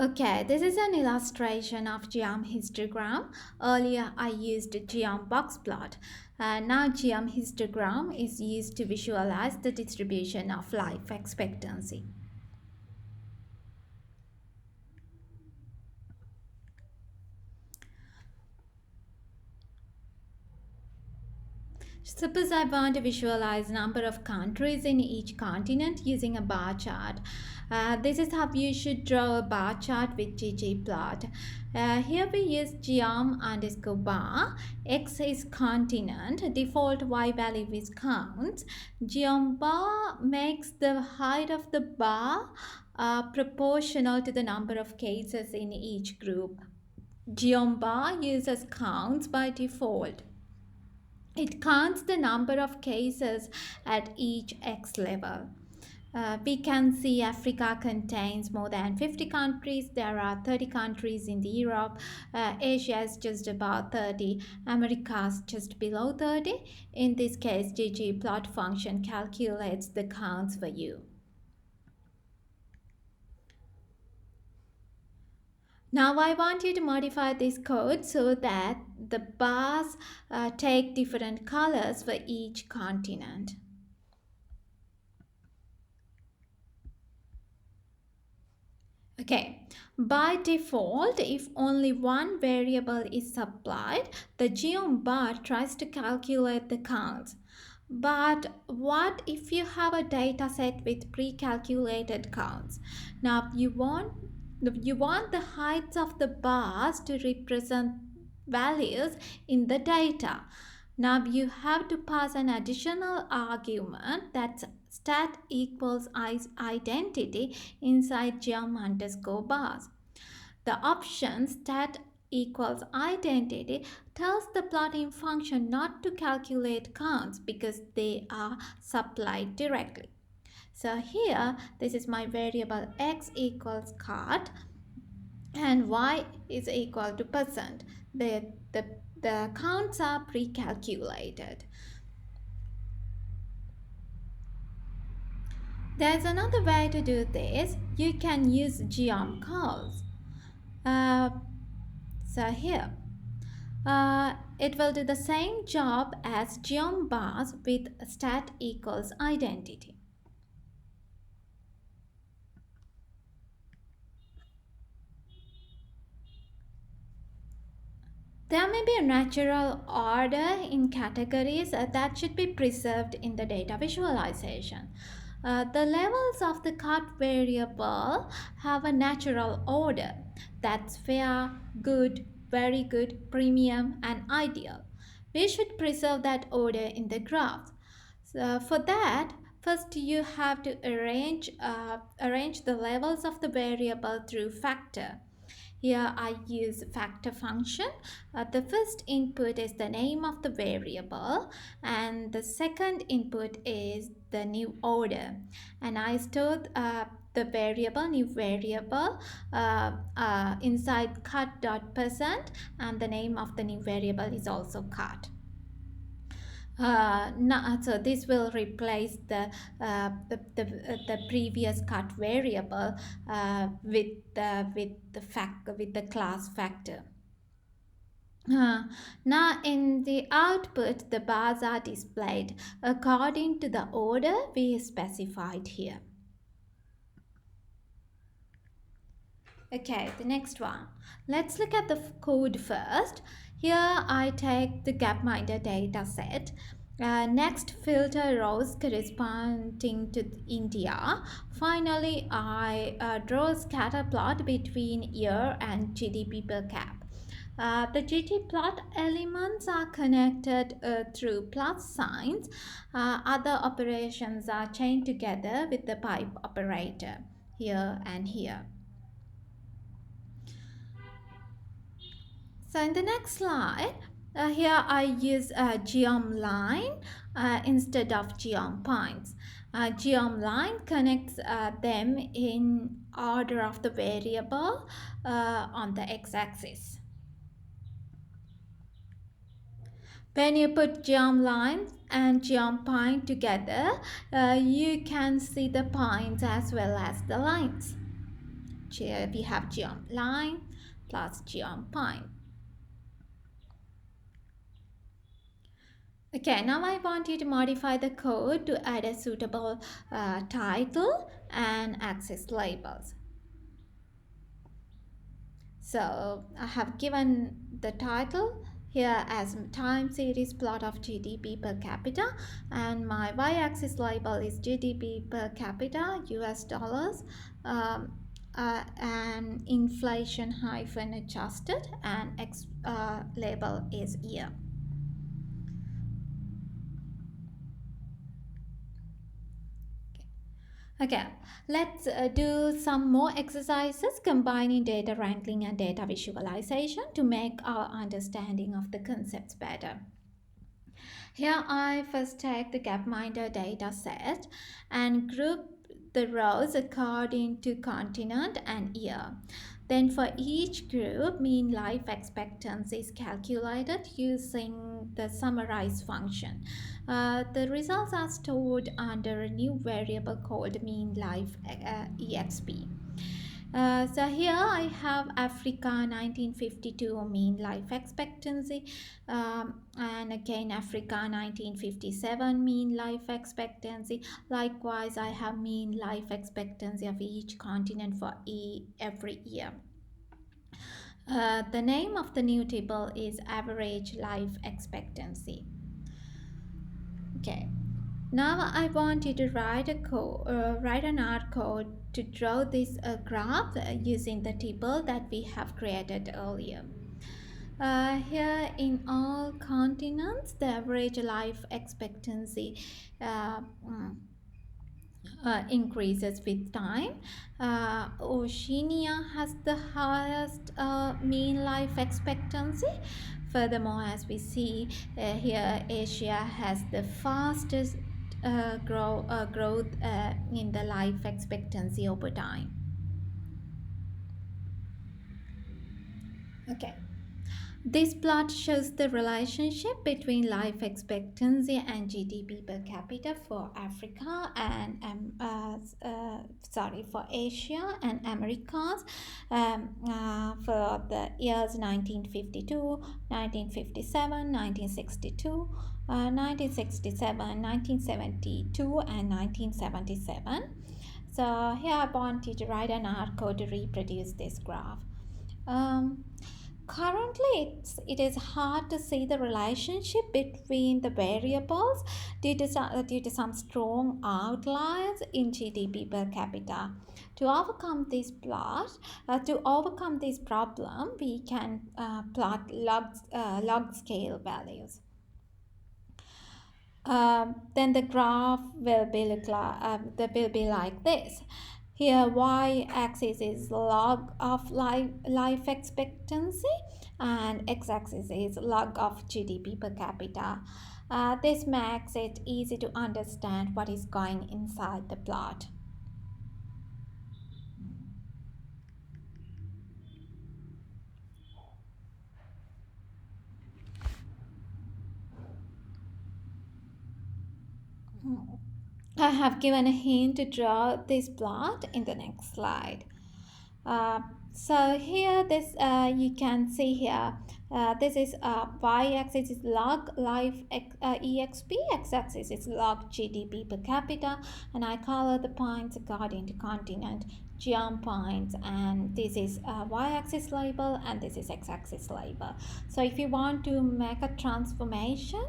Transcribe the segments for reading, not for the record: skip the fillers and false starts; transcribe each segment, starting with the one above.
Okay, this is an illustration of geom histogram. Earlier I used geom box plot. Now geom histogram is used to visualize the distribution of life expectancy. Suppose I want to visualize number of countries in each continent using a bar chart. This is how you should draw a bar chart with ggplot. Here we use geom underscore bar. X is continent. Default y value is counts. Geom bar makes the height of the bar proportional to the number of cases in each group. Geom bar uses counts by default. It counts the number of cases at each X level. We can see Africa contains more than 50 countries. There are 30 countries in the Europe. Asia is just about 30. Americas just below 30. In this case, ggplot function calculates the counts for you. Now I want you to modify this code so that the bars take different colors for each continent. Okay, by default, if only one variable is supplied, the geom bar tries to calculate the counts. But what if you have a data set with pre-calculated counts? Now you want the heights of the bars to represent values in the data. Now you have to pass an additional argument that's stat equals identity inside geom underscore bars. The option stat equals identity tells the plotting function not to calculate counts because they are supplied directly. So here, this is my variable x equals cut and y is equal to percent. The counts are pre-calculated. There's another way to do this. You can use geom calls. Uh, so here, it will do the same job as geom bars with stat equals identity. There may be a natural order in categories that should be preserved in the data visualization. The levels of the cut variable have a natural order. That's fair, good, very good, premium, and ideal. We should preserve that order in the graph. So for that, first you have to arrange the levels of the variable through factor. Here I use factor function. The first input is the name of the variable and the second input is the new order. And I stored the variable, new variable inside cut.percent and the name of the new variable is also cut. So this will replace the previous cut variable with the class factor. Now in the output, the bars are displayed according to the order we specified here. Okay, the next one. Let's look at the code first. Here I take the gapminder data set. Next, filter rows corresponding to India. Finally, I draw a scatter plot between year and GDP per cap. The ggplot elements are connected through plus signs. Other operations are chained together with the pipe operator here and here. So in the next slide, here I use a geom line instead of geom points. Geom line connects them in order of the variable on the x-axis. When you put geom line and geom point together, you can see the points as well as the lines. We have geom line plus geom point. Okay, now I want you to modify the code to add a suitable title and access labels. So I have given the title here as time series plot of GDP per capita, and my y-axis label is GDP per capita US dollars, and inflation hyphen adjusted, and x label is year. Okay, let's do some more exercises combining data wrangling and data visualization to make our understanding of the concepts better. Here I first take the Gapminder data set and group the rows according to continent and year. Then for each group, mean life expectancy is calculated using the summarize function. The results are stored under a new variable called mean life exp. So here I have Africa 1952 mean life expectancy, and again Africa 1957 mean life expectancy. Likewise, I have mean life expectancy of each continent for every year. The name of the new table is average life expectancy. Okay. Now I want you to write an R code to draw this graph using the table that we have created earlier. Here in all continents, the average life expectancy uh, mm, increases with time. Oceania has the highest mean life expectancy. Furthermore, as we see here, Asia has the fastest growth in the life expectancy over time. Okay. This plot shows the relationship between life expectancy and GDP per capita for Africa and for Asia and Americas for the years 1952, 1957, 1962, 1967, 1972, and 1977. So here I want you to write an R code to reproduce this graph. Currently, it is hard to see the relationship between the variables due to some strong outliers in GDP per capita. To overcome this problem, we can plot log scale values. Then the graph will be like this. Here, y-axis is log of life expectancy, and x-axis is log of GDP per capita. This makes it easy to understand what is going inside the plot. I have given a hint to draw this plot in the next slide. So here you can see here this is y-axis is log life exp, x-axis is log GDP per capita, and I color the points according to continent geom points, and this is y-axis label and this is x-axis label. So if you want to make a transformation,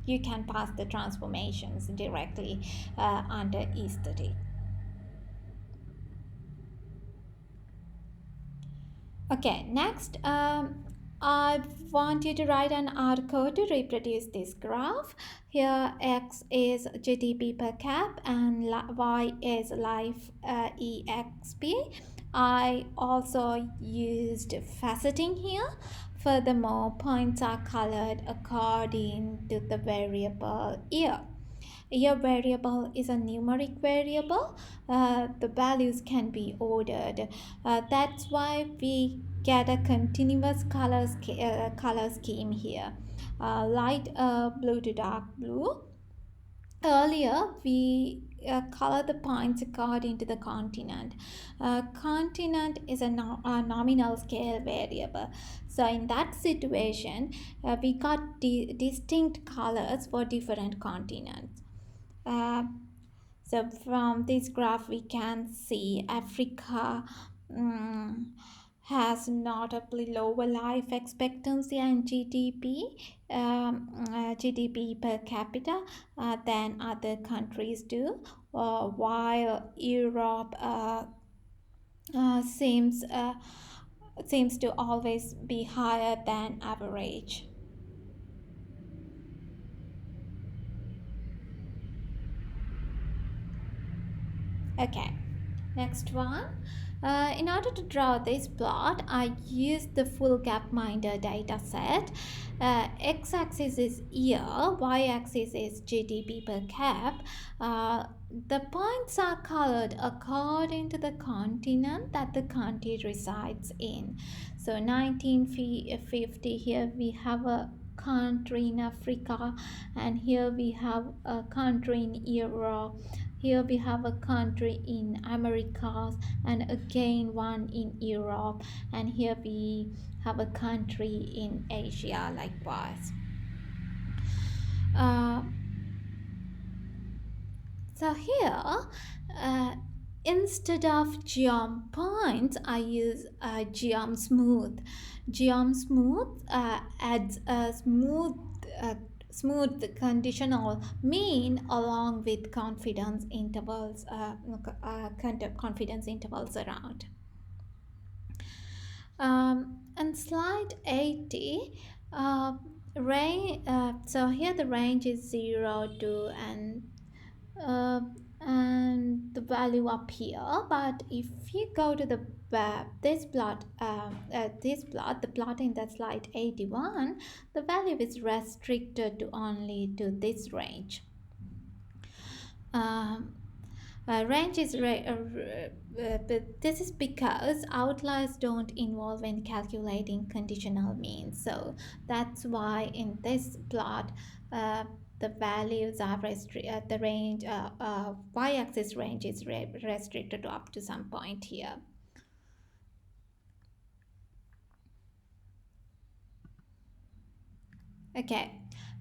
you can pass the transformations directly under e-study. Okay, next I want you to write an R code to reproduce this graph. Here X is GDP per cap and Y is life EXP. I also used faceting here. Furthermore, points are colored according to the variable year. Year variable is a numeric variable. The values can be ordered. That's why we get a continuous color scheme here. Light blue to dark blue. Earlier, we color the points according to the continent. Continent is a nominal scale variable. So, in that situation, we got distinct colors for different continents. Uh, so, from this graph, we can see Africa. mm has notably lower life expectancy and GDP per capita than other countries do, while Europe seems seems to always be higher than average. Okay, next one. In order to draw this plot, I used the full gapminder data set. X-axis is year, y-axis is GDP per cap. The points are colored according to the continent that the country resides in. So 1950, here we have a country in Africa, and here we have a country in Europe. Here we have a country in Americas, and again one in Europe, and here we have a country in Asia likewise. Uh, so here, uh, instead of geom points, I use geom smooth. Geom smooth adds a uh, smooth conditional mean along with confidence intervals around. And slide 80, so here the range is 0 to uh, and the value up here. But if you go to the this plot, the plot in the slide 81, the value is restricted to only to this range. Um, range is but this is because outliers don't involve in calculating conditional means. So that's why in this plot, the values are the range y-axis range is restricted to up to some point here. Okay,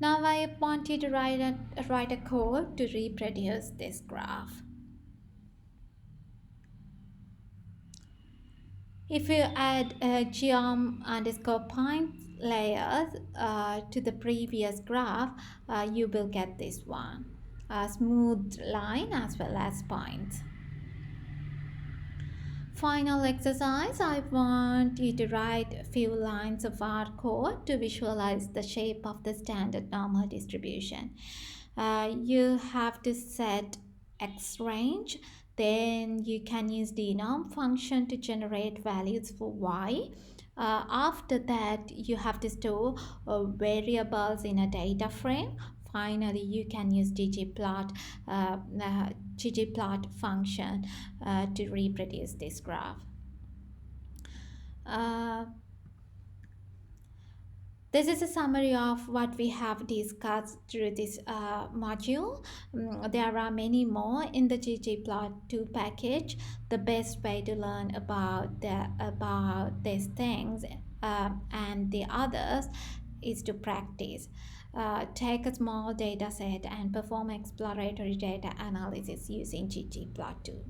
now I want you to write a code to reproduce this graph. If you add a geom underscore point layers to the previous graph, you will get this one, a smooth line as well as points. Final exercise, I want you to write a few lines of our code to visualize the shape of the standard normal distribution. You have to set x range, then you can use the norm function to generate values for y. After that, you have to store variables in a data frame. Finally, you can use ggplot function to reproduce this graph. This is a summary of what we have discussed through this module. There are many more in the ggplot2 package. The best way to learn about these things and the others is to practice. Take a small data set and perform exploratory data analysis using ggplot2.